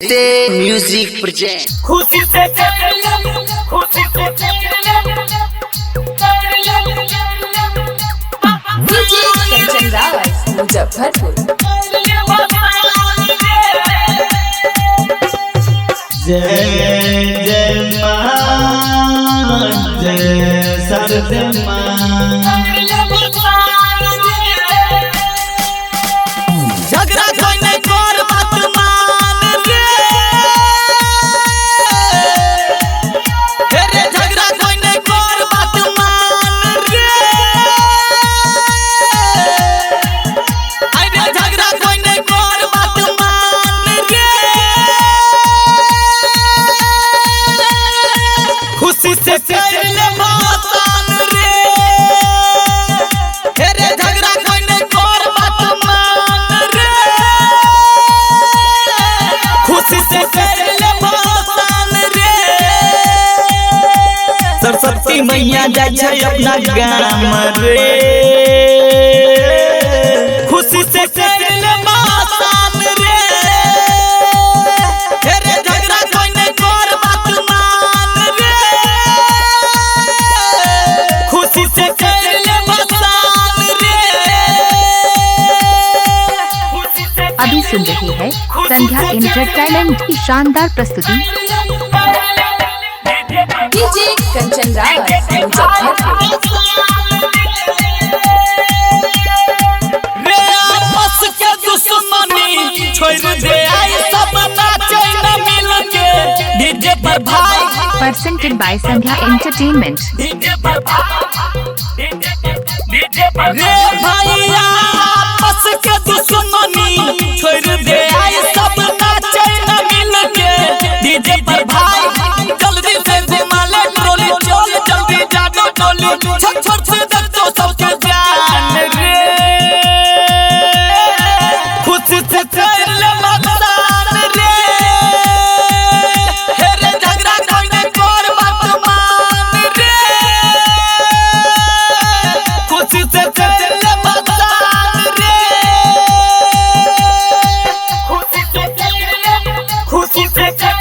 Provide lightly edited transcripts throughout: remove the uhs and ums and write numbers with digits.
Music project खुशी से खुशी से DJ Kanchan Rawat Muzaffarpur. जय जय मां जय सरदे मां झगड़ा कोई नहीं कर बात मान रे रे झगड़ा कोई नहीं कर बात मान रे अरे झगड़ा कोई नहीं कर बात मान रे खुशी से कर ले बातान रे रे झगड़ा कोई नहीं कर बात मान रे खुशी से कर ले बातान रे सरस्वती मैया जाय छै अपना गाम रे खुशी से कर ले बातान रे रे झगड़ा कोई नहीं कर बात मान रे खुशी से कर ले बातान रे खुशी से अभी सुन रहे हैं संध्या एंटरटेनमेंट की शानदार प्रस्तुति। डीजे कंचन रावत मुजफ्फरपुर। रे आपस के दुश्मनी छोड़ दे आई सब नाचे न मिल के डीजे पर भाई Presented by Sandhya entertainment. DJ पर भाई रे भाई आपस के दुश्मनी छोड़ दे आई सब नाचे न मिल के डीजे पर भाई जल्दी से घुमाले ट्रोली चल जल्दी जागो टोली छोट छोट से देख तो सबके जान रे खुशी से कर ले मतदान रे हे रे झगड़ा कोई नहीं कर बात मान रे खुशी से कर ले मतदान रे खुशी से कर ले खुशी से कर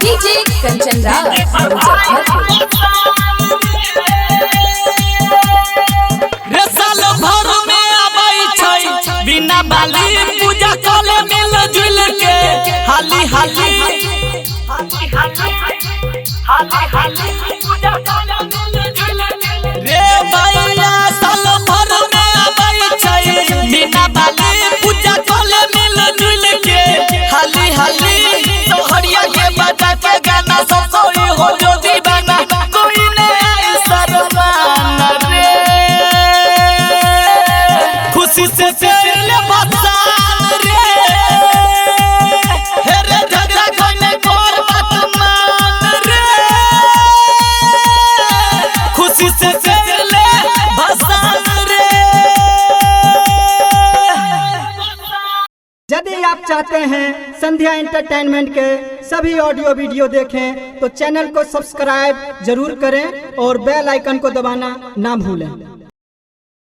डीजे कंचन रावत मुजफ्फरपुर। रे साल भर में आबै छै बिना बाली पूजा करे मिल जुल के हाली हाली पूजा करे मिल जुल के रे भैया साल भर में आबै छै बिना बाली पूजा करे मिल जुल के हाली हाली सोहरिया के बजा के गाना सब कोई हो जो दीवाना कोई नहीं आई शर्माना रे खुशी से कर ले बातान रे हे रे झगड़ा कोई नहीं कर बात मान रे खुशी से कर ले बातान रे यदि आप चाहते हैं संध्या एंटरटेनमेंट के सभी ऑडियो वीडियो देखें तो चैनल को सब्सक्राइब जरूर करें और बेल आइकन को दबाना ना भूलें।